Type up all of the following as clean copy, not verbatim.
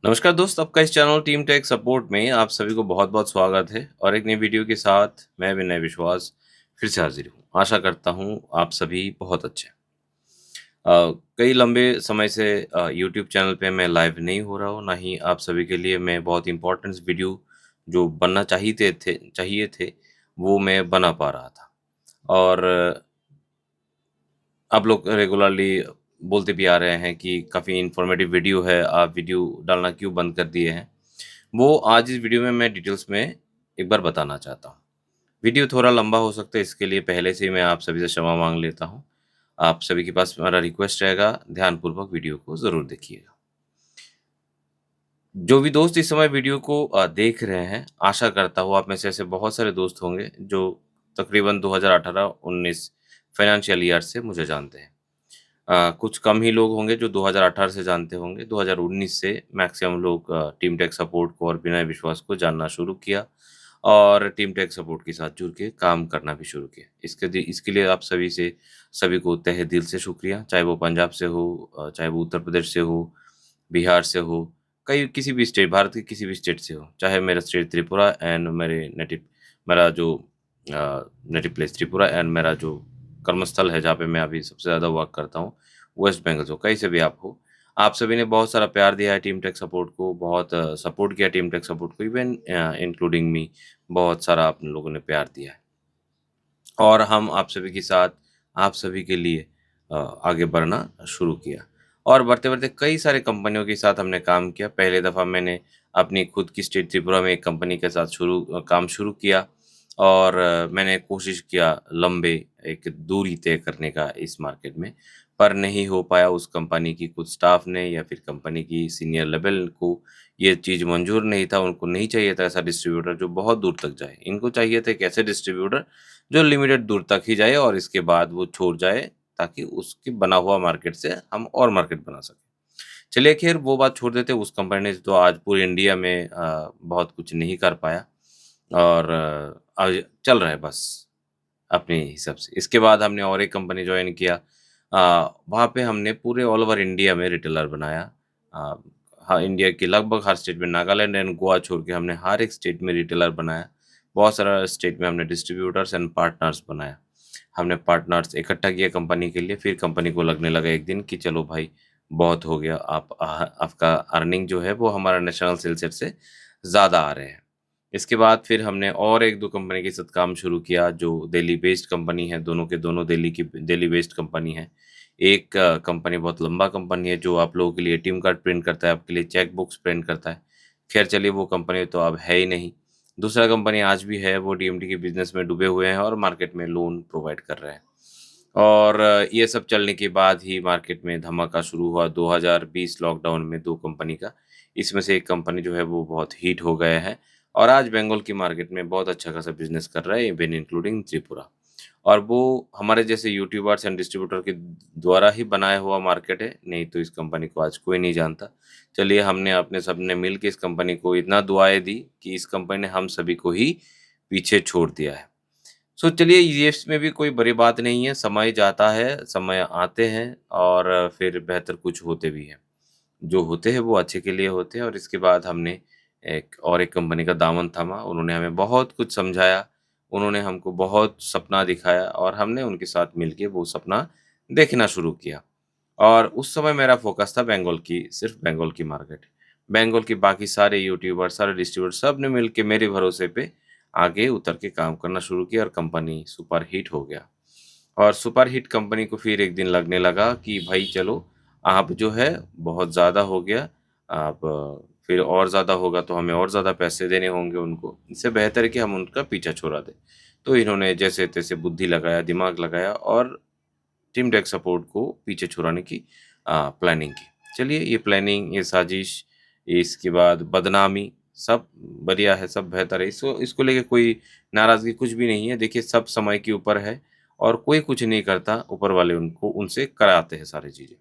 नमस्कार दोस्त, आपका इस चैनल टीम टेक सपोर्ट में आप सभी को बहुत-बहुत स्वागत है और एक नई वीडियो के साथ मैं विनय विश्वास फिर से हाज़िर हूँ। आशा करता हूँ आप सभी बहुत अच्छे हैं। कई लंबे समय से यूट्यूब चैनल पे मैं लाइव नहीं हो रहा हूँ, ना ही आप सभी के लिए मैं बहुत इम्पोर्टेंट वीडियो जो बनना चाहिए थे, वो मैं बना पा रहा था। और आप लोग रेगुलरली बोलते भी आ रहे हैं कि काफ़ी इन्फॉर्मेटिव वीडियो है, आप वीडियो डालना क्यों बंद कर दिए हैं? वो आज इस वीडियो में मैं डिटेल्स में एक बार बताना चाहता हूँ। वीडियो थोड़ा लंबा हो सकता है, इसके लिए पहले से ही मैं आप सभी से क्षमा माँग लेता हूँ। आप सभी के पास मेरा रिक्वेस्ट रहेगा, ध्यानपूर्वक वीडियो को ज़रूर देखिएगा। जो भी दोस्त इस समय वीडियो को देख रहे हैं, आशा करता हूँ आप में से ऐसे बहुत सारे दोस्त होंगे जो तकरीबन 2018-19 फाइनेंशियल ईयर से मुझे जानते हैं। कुछ कम ही लोग होंगे जो 2018 से जानते होंगे, 2019 से मैक्सिमम लोग टीम टेक सपोर्ट को और बिना विश्वास को जानना शुरू किया और टीम टेक सपोर्ट के साथ जुड़ के काम करना भी शुरू किया। इसके लिए आप सभी को तहे दिल से शुक्रिया, चाहे वो पंजाब से हो चाहे वो उत्तर प्रदेश से हो, बिहार से हो, कहीं किसी भी स्टेट भारत के किसी भी स्टेट से हो, चाहे मेरा स्टेट त्रिपुरा एंड मेरा जो नेटिव प्लेस त्रिपुरा एंड मेरा जो कर्मस्थल है जहाँ पे मैं अभी सबसे ज़्यादा वर्क करता हूँ, वेस्ट बंगाल से हो, कहीं से भी आप हो। आप सभी ने बहुत सारा प्यार दिया है टीम टेक सपोर्ट को, बहुत सपोर्ट किया टीम टेक सपोर्ट को, इवन इंक्लूडिंग मी, बहुत सारा आप लोगों ने प्यार दिया है। और हम आप सभी के साथ, आप सभी के लिए आगे बढ़ना शुरू किया। और बढ़ते-बढ़ते कई सारे कंपनियों के साथ हमने काम किया। पहले दफ़ा मैंने अपनी खुद की स्टेट त्रिपुरा में एक कंपनी के साथ काम शुरू किया और मैंने कोशिश किया लंबे एक दूरी तय करने का इस मार्केट में, पर नहीं हो पाया। उस कंपनी की कुछ स्टाफ ने या फिर कंपनी की सीनियर लेवल को ये चीज़ मंज़ूर नहीं था, उनको नहीं चाहिए था ऐसा डिस्ट्रीब्यूटर जो बहुत दूर तक जाए। इनको चाहिए थे एक ऐसे डिस्ट्रीब्यूटर जो लिमिटेड दूर तक ही जाए और इसके बाद वो छोड़ जाए ताकि उसके बना हुआ मार्केट से हम और मार्केट बना सकें। चलिए ख़ैर वो बात छोड़ देते हैं, उस कंपनी ने तो आज पूरे इंडिया में बहुत कुछ नहीं कर पाया और आज चल रहा है बस अपने हिसाब से। इसके बाद हमने और एक कंपनी जॉइन किया। वहाँ पे हमने पूरे ऑल ओवर इंडिया में रिटेलर बनाया। अ, हाँ, इंडिया के लगभग हर स्टेट में नागालैंड एंड गोवा छोड़ के हमने हर एक स्टेट में रिटेलर बनाया। बहुत सारा स्टेट में हमने डिस्ट्रीब्यूटर्स एंड पार्टनर्स बनाया। हमने पार्टनर्स इकट्ठा किया कंपनी के लिए, फिर कंपनी को लगने लगा एक दिन कि चलो भाई बहुत हो गया, आपका अर्निंग जो है वो हमारा नेशनल सेल्स से ज़्यादा आ रहे हैं। इसके बाद फिर हमने और 1-2 कंपनी के साथ काम शुरू किया जो दिल्ली बेस्ड कंपनी है, दोनों के दोनों दिल्ली बेस्ड कंपनी है। एक कंपनी बहुत लंबा कंपनी है जो आप लोगों के लिए एटीएम कार्ड प्रिंट करता है, आपके लिए चेक बुक्स प्रिंट करता है। ख़ैर चलिए वो कंपनी तो अब है ही नहीं। दूसरा कंपनी आज भी है, वो डीएमटी के बिज़नेस में डूबे हुए हैं और मार्केट में लोन प्रोवाइड कर रहे हैं। और ये सब चलने के बाद ही मार्केट में धमाका शुरू हुआ 2020 लॉकडाउन में 2 कंपनी का। इसमें से एक कंपनी जो है वो बहुत हिट हो गए हैं और आज बंगाल की मार्केट में बहुत अच्छा खासा बिज़नेस कर रहा है, इवन इंक्लूडिंग त्रिपुरा। और वो हमारे जैसे यूट्यूबर्स एंड डिस्ट्रीब्यूटर के द्वारा ही बनाया हुआ मार्केट है, नहीं तो इस कंपनी को आज कोई नहीं जानता। चलिए हमने अपने सबने मिल के इस कंपनी को इतना दुआएँ दी कि इस कंपनी ने हम सभी को ही पीछे छोड़ दिया है। सो चलिए ये इसमें भी कोई बड़ी बात नहीं है, समय जाता है, समय आते हैं और फिर बेहतर कुछ होते भी हैं। जो होते हैं वो अच्छे के लिए होते हैं और इसके बाद हमने एक कंपनी का दामन थामा, उन्होंने हमें बहुत कुछ समझाया, उन्होंने हमको बहुत सपना दिखाया और हमने उनके साथ मिलके वो सपना देखना शुरू किया। और उस समय मेरा फ़ोकस था बंगाल की, सिर्फ़ बंगाल की मार्केट। बंगाल के बाकी सारे यूट्यूबर, सारे डिस्ट्रीब्यूटर सब ने मिल के मेरे भरोसे पे आगे उतर के काम करना शुरू किया और कंपनी सुपर हिट हो गया। और सुपर हिट कंपनी को फिर एक दिन लगने लगा कि भाई चलो, अब जो है बहुत ज़्यादा हो गया, अब फिर और ज़्यादा होगा तो हमें और ज़्यादा पैसे देने होंगे उनको। इससे बेहतर है कि हम उनका पीछा छुड़ा दें। तो इन्होंने जैसे-तैसे बुद्धि लगाया, दिमाग लगाया और टीम डेक सपोर्ट को पीछे छुड़ाने की प्लानिंग की। चलिए ये प्लानिंग, ये साजिश, इसके बाद बदनामी सब बढ़िया है, सब बेहतर है। इसको इसको लेके कोई नाराज़गी कुछ भी नहीं है। देखिए सब समय के ऊपर है और कोई कुछ नहीं करता, ऊपर वाले उनको उनसे कराते हैं सारी चीज़ें।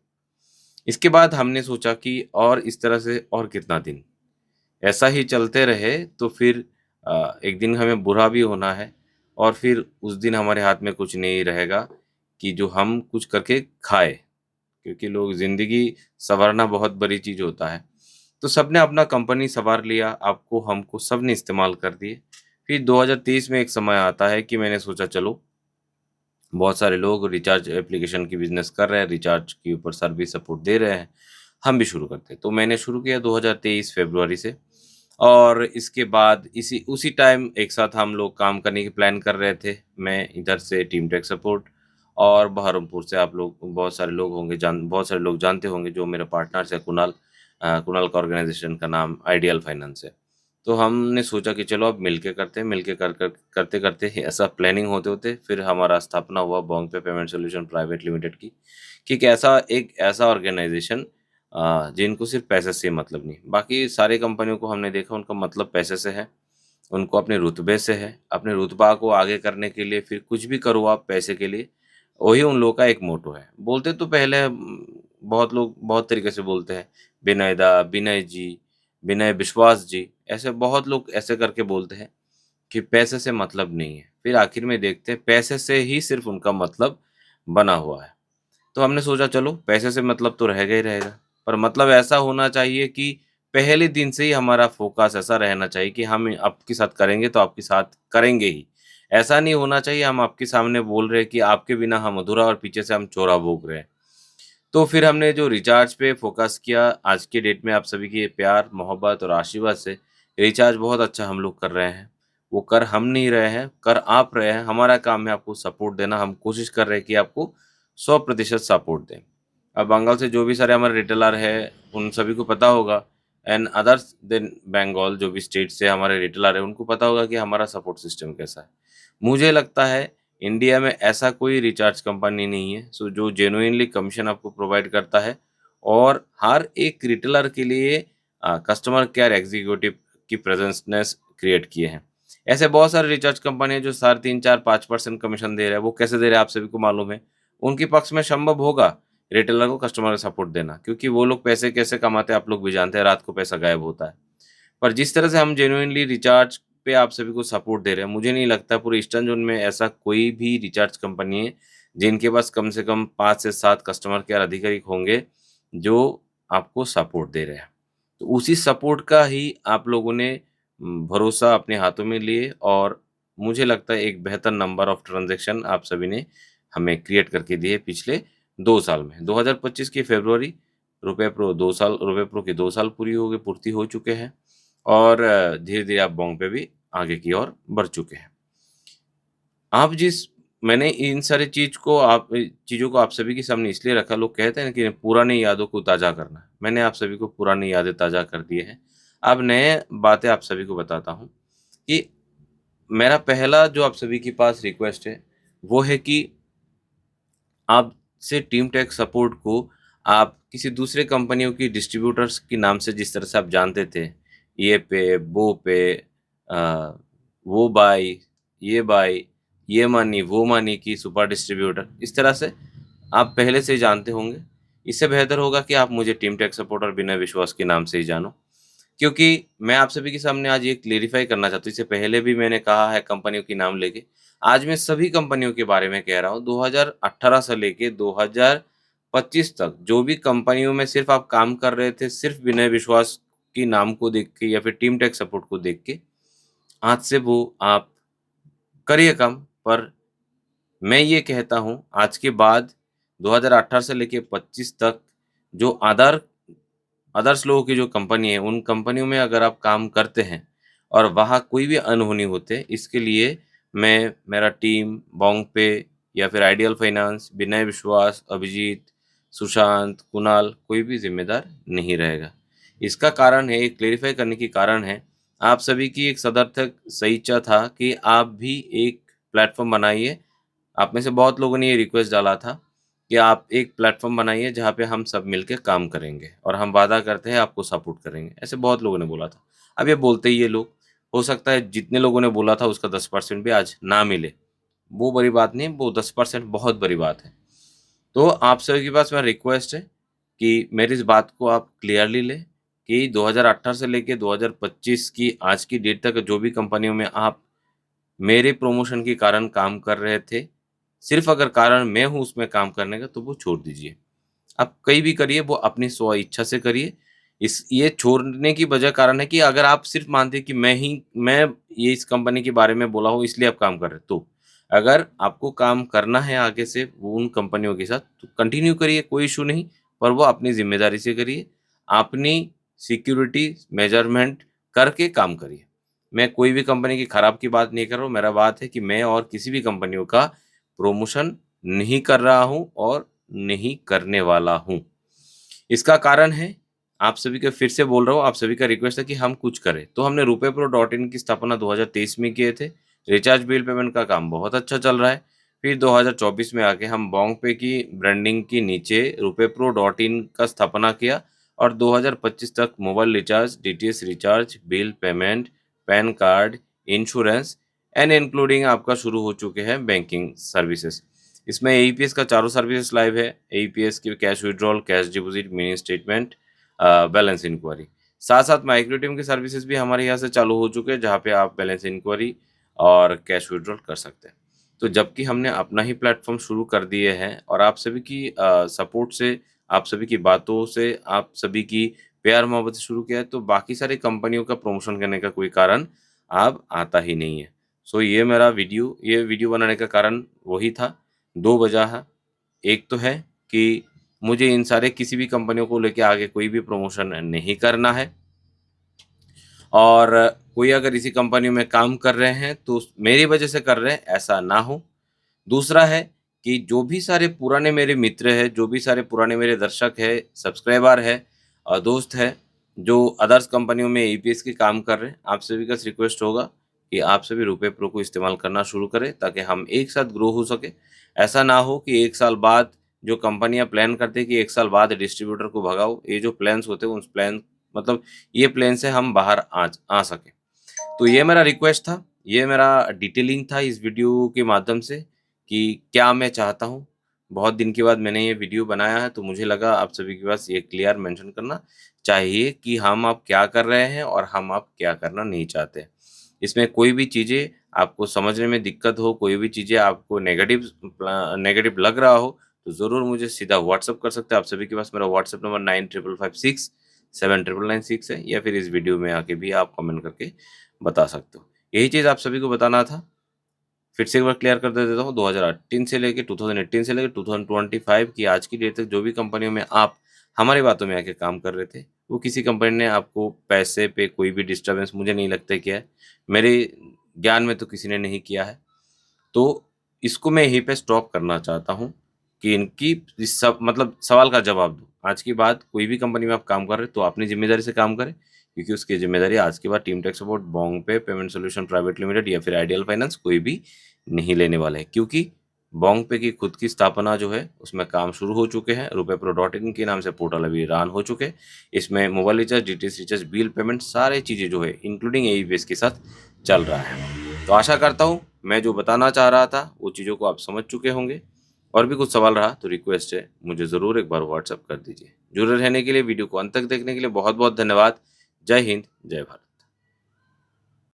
इसके बाद हमने सोचा कि और इस तरह से और कितना दिन? ऐसा ही चलते रहे तो फिर एक दिन हमें बुरा भी होना है और फिर उस दिन हमारे हाथ में कुछ नहीं रहेगा कि जो हम कुछ करके खाएँ। क्योंकि लोग ज़िंदगी सँवारना बहुत बड़ी चीज़ होता है। तो सबने अपना कंपनी सँवार लिया, आपको हमको सबने इस्तेमाल कर दिए। फिर 2023 में एक समय आता है कि मैंने सोचा चलो, बहुत सारे लोग रिचार्ज एप्लीकेशन की बिज़नेस कर रहे हैं, रिचार्ज के ऊपर सर्विस सपोर्ट दे रहे हैं, हम भी शुरू करते हैं। तो मैंने शुरू किया 2023 फ़रवरी से और इसके बाद इसी उसी टाइम एक साथ हम लोग काम करने की प्लान कर रहे थे। मैं इधर से टीम टेक सपोर्ट और बहरमपुर से आप लोग बहुत सारे लोग होंगे बहुत सारे लोग जानते होंगे जो मेरे पार्टनर्स हैं कुणाल कुणाल का ऑर्गेनाइज़ेशन का नाम आइडियल फाइनेंस है। तो हमने सोचा कि चलो अब मिलके करते हैं, मिलके करते-करते ही ऐसा प्लानिंग होते-होते फिर हमारा स्थापना हुआ बोंगपे पेमेंट सॉल्यूशन प्राइवेट लिमिटेड की, कि एक ऐसा ऑर्गेनाइज़ेशन जिनको सिर्फ़ पैसे से मतलब नहीं, बाकी सारी कंपनियों को हमने देखा उनका मतलब पैसे से है, उनको अपने रुतबे से है, अपने रुतबा को आगे करने के लिए फिर कुछ भी करो आप पैसे के लिए, वही उन लोगों का एक मोटो है। बोलते तो पहले बहुत लोग बहुत तरीके से बोलते हैं, विनय दा, विनय जी, विनय विश्वास जी, ऐसे बहुत लोग ऐसे करके बोलते हैं कि पैसे से मतलब नहीं है। फिर आखिर में देखते हैं पैसे से ही सिर्फ़ उनका मतलब बना हुआ है। तो हमने सोचा चलो पैसे से मतलब तो रहेगा ही रहेगा, पर मतलब ऐसा होना चाहिए कि पहले दिन से ही हमारा फ़ोकस ऐसा रहना चाहिए कि हम आपके साथ करेंगे तो आपके साथ करेंगे ही। ऐसा नहीं होना चाहिए हम आपके सामने बोल रहे हैं कि आपके बिना हम अधूरा और पीछे से हम चोरा भोग रहे हैं। तो फिर हमने जो रिचार्ज पे फ़ोकस किया, आज के डेट में आप सभी के प्यार, मोहब्बत और आशीर्वाद से रिचार्ज बहुत अच्छा हम लोग कर रहे हैं। वो कर हम नहीं रहे हैं, कर आप रहे हैं। हमारा काम है आपको सपोर्ट देना, हम कोशिश कर रहे हैं कि आपको 100% सपोर्ट दें। अब बंगाल से जो भी सारे हमारे रिटेलर हैं, उन सभी को पता होगा एंड अदर्स देन बंगाल जो भी स्टेट से हमारे रिटेलर हैं, उनको पता होगा कि हमारा सपोर्ट सिस्टम कैसा है। मुझे लगता है इंडिया में ऐसा कोई रिचार्ज कंपनी नहीं है जो जेनुइनली कमीशन आपको प्रोवाइड करता है और हर एक रिटेलर के लिए कस्टमर केयर एग्जीक्यूटिव की प्रेजेंसनेस क्रिएट किए हैं। ऐसे बहुत सारे रिचार्ज कंपनी हैं जो साढ़े 3, 4, 5% कमीशन दे रहे हैं, वो कैसे दे रहे हैं आप सभी को मालूम है। उनके पक्ष में संभव होगा रिटेलर को कस्टमर का सपोर्ट देना, क्योंकि वो लोग पैसे कैसे कमाते हैं आप लोग भी जानते हैं, रात को पैसा गायब होता है। पर जिस तरह से हम जेनुइनली रिचार्ज पे आप सभी को सपोर्ट दे रहे हैं, मुझे नहीं लगता पूरे ईस्टर्न ज़ोन में ऐसा कोई भी रिचार्ज कंपनी है, जिनके पास कम से कम 5 से 7 कस्टमर केयर अधिकारी होंगे, जो आपको सपोर्ट दे रहे हैं। तो उसी सपोर्ट का ही आप लोगों ने भरोसा अपने हाथों में लिए और मुझे लगता है एक बेहतर नंबर ऑफ ट्रांज़ैक्शन आप सभी ने हमें क्रिएट करके दिए पिछले 2 साल में। 2025 की फ़रवरी रुपए प्रो के 2 साल पूर्ति हो चुके हैं। और धीरे-धीरे आप बोंग पे भी आगे की ओर बढ़ चुके हैं। आप जिस मैंने इन सारी चीज़ों को आप सभी के सामने इसलिए रखा, लोग कहते हैं ना कि पुरानी यादों को ताज़ा करना। मैंने आप सभी को पुरानी यादें ताज़ा कर दिए हैं। अब नए बातें आप सभी को बताता हूँ कि मेरा पहला जो आप सभी के पास रिक्वेस्ट है, वो है कि आपसे टीम टेक सपोर्ट को आप किसी दूसरे कंपनियों की डिस्ट्रीब्यूटर्स के नाम से जिस तरह से आप जानते थे, ये पे, वो पे वो बाई, ये बाई, ये मनी, वो मनी की सुपर डिस्ट्रीब्यूटर, इस तरह से आप पहले से ही जानते होंगे। इससे बेहतर होगा कि आप मुझे टीम टेक सपोर्ट और बिना विश्वास के नाम से ही जानो। क्योंकि मैं आप सभी के सामने आज ये क्लेरिफ़ाई करना चाहता हूँ, इससे पहले भी मैंने कहा है कंपनियों के नाम लेके। आज मैं सभी कंपनियों के बारे में कह रहा हूँ, 2018 से लेके 2025 तक जो भी कंपनियों में सिर्फ़ आप काम कर रहे थे, सिर्फ़ विनय विश्वास के नाम को देख के या फिर टीम टेक सपोर्ट को देख के, आज से वो आप करिए काम, पर मैं ये कहता हूँ आज के बाद 2018 से लेके 25 तक जो अदर्स लोगों की जो कंपनी है, उन कंपनियों में अगर आप काम करते हैं और वहाँ कोई भी अनहोनी होते, इसके लिए मैं, मेरा टीम, बोंगपे या फिर आइडियल फाइनेंस, विनय विश्वास, अभिजीत, सुशांत, कुणाल कोई भी ज़िम्मेदार नहीं रहेगा। इसका कारण है, क्लेरिफ़ाई करने की कारण है, आप सभी की एक सदर्थक सही इच्छा था कि आप भी एक प्लेटफ़ॉर्म बनाइए। आप में से बहुत लोगों ने ये रिक्वेस्ट डाला था कि आप एक प्लेटफ़ॉर्म बनाइए जहाँ पे हम सब मिलके काम करेंगे और हम वादा करते हैं आपको सपोर्ट करेंगे। ऐसे बहुत लोगों ने बोला था। अब ये बोलते ही ये लोग, हो सकता है जितने लोगों ने बोला था उसका 10% भी आज ना मिले। वो बड़ी बात नहीं, वो 10% बहुत बड़ी बात है। तो आप सभी के पास मेरा रिक्वेस्ट है कि मेरी इस बात को आप क्लियरली लें कि 2018 से लेके 2025 की आज की डेट तक जो भी कंपनियों में आप मेरे प्रमोशन के कारण काम कर रहे थे, सिर्फ़ अगर कारण मैं हूँ उसमें काम करने का तो वो छोड़ दीजिए। आप कहीं भी करिए वो अपनी स्व इच्छा से करिए। इस ये छोड़ने की वजह कारण है कि अगर आप सिर्फ़ मानते हैं कि मैं ये इस कंपनी के बारे में बोला हूँ इसलिए आप काम कर रहे हैं, तो अगर आपको काम करना है आगे से वो उन कंपनियों के साथ तो कंटिन्यू करिए, कोई इश्यू नहीं, पर वो अपनी ज़िम्मेदारी से करिए, अपनी सिक्योरिटी मेजरमेंट करके काम करिए। मैं कोई भी कंपनी की खराब की बात नहीं कर रहा हूँ, मेरा बात है कि मैं और किसी भी कंपनियों का प्रमोशन नहीं कर रहा हूँ और नहीं करने वाला हूँ। इसका कारण है, आप सभी का फिर से बोल रहा हूँ, आप सभी का रिक्वेस्ट है कि हम कुछ करें। तो हमने रुपे प्रो डॉट इन की स्थापना 2023 में किए थे। रिचार्ज बिल पेमेंट का काम बहुत अच्छा चल रहा है। फिर 2024 में आके हम बोंग पे की ब्रांडिंग के नीचे रुपे प्रो डॉट इन का स्थापना किया और 2025 तक mobile recharge, DTH recharge, bill payment, pan card, insurance and including आपका शुरू हो चुके हैं बैंकिंग सर्विसेज़। इसमें एईपीएस का चारों सर्विसेज लाइव है। एईपीएस की cash withdrawal, cash deposit, mini statement, balance enquiry. साथ-साथ माइक्रो एटीएम की सर्विसेज भी हमारे यहाँ से चालू हो चुके हैं, जहाँ पे आप बैलेंस इंक्वायरी और कैश विड्रॉल कर सकते हैं। तो जबकि हमने अपना ही प्लेटफ़ॉर्म शुरू कर दिए हैं और आप सभी की सपोर्ट से, आप सभी की बातों से, आप सभी की प्यार-मोहब्बत से शुरू किया है, तो बाकी सारी कंपनियों का प्रमोशन करने का कोई कारण अब आता ही नहीं है। सो ये वीडियो बनाने का कारण वही था। 2 वजह है। एक तो है कि मुझे इन सारे किसी भी कंपनियों को लेके आगे कोई भी प्रमोशन नहीं करना है और कोई अगर इसी कंपनी में काम कर रहे हैं तो मेरी वजह से कर रहे हैं, ऐसा ना हो। दूसरा है कि जो भी सारे पुराने मेरे मित्र हैं, जो भी सारे पुराने मेरे दर्शक हैं, सब्सक्राइबर हैं दोस्त हैं, जो अदर्स कंपनियों में एईपीएस के काम कर रहे हैं, आप सभी का रिक्वेस्ट होगा कि आप सभी रुपे प्रो को इस्तेमाल करना शुरू करें ताकि हम एक साथ ग्रो हो सके। ऐसा ना हो कि 1 साल बाद जो कंपनियाँ प्लान करती हैं कि 1 साल बाद डिस्ट्रीब्यूटर को भगाओ, ये जो प्लान्स होते हैं, उस प्लान मतलब ये प्लान से हम बाहर आ सकें। तो ये मेरा रिक्वेस्ट था, ये मेरा डिटेलिंग था इस वीडियो के माध्यम से कि क्या मैं चाहता हूँ। बहुत दिन के बाद मैंने ये वीडियो बनाया है, तो मुझे लगा आप सभी के पास ये क्लियर मेंशन करना चाहिए कि हम अब क्या कर रहे हैं और हम अब क्या करना नहीं चाहते। इसमें कोई भी चीज़ें आपको समझने में दिक्कत हो, कोई भी चीज़ें आपको नेगेटिव लग रहा हो, तो ज़रूर मुझे सीधा व्हाट्सएप कर सकते हैं। आप सभी के पास मेरा व्हाट्सएप नंबर 9556 है या फिर इस वीडियो में आके भी आप कमेंट करके बता सकते हो। यही चीज़ आप सभी को बताना था। फिर से एक बार क्लियर कर देता हूँ 2018 से लेके 2018 से लेके 2025 की आज की डेट तक जो भी कंपनियों में आप हमारी बातों में आके काम कर रहे थे, वो किसी कंपनी ने आपको पैसे पे कोई भी डिस्टर्बेंस मुझे नहीं लगता है किया है। मेरे ज्ञान में तो किसी ने नहीं किया है। तो इसको मैं यहीं पे स्टॉप करना चाहता हूँ कि इनकी इस सब मतलब सवाल का जवाब दो। आज के बाद कोई भी कंपनी में आप काम कर रहे हो तो अपनी ज़िम्मेदारी से काम करें, क्योंकि उसकी ज़िम्मेदारी आज के बाद टीम टेक सपोर्ट, बोंगपे, पेमेंट सॉल्यूशन प्राइवेट लिमिटेड या फिर आइडियल फाइनेंस कोई भी नहीं लेने वाला है। क्योंकि बोंगपे की खुद की स्थापना जो है उसमें काम शुरू हो चुके हैं। रुपे प्रो डॉट इन के नाम से पोर्टल अभी रन हो चुके हैं। इसमें mobile recharge, DTH recharge, bill payment सारी चीज़ें जो है इंक्लूडिंग एईपीएस के साथ चल रहा है। तो आशा करता हूँ मैं जो बताना चाह रहा था वो चीज़ों को आप समझ चुके होंगे। और भी कुछ सवाल रहा तो रिक्वेस्ट है मुझे ज़रूर एक बार व्हाट्सएप कर दीजिए। जुड़े रहने के लिए, वीडियो को अंत तक देखने के लिए बहुत-बहुत धन्यवाद। जय हिंद, जय भारत।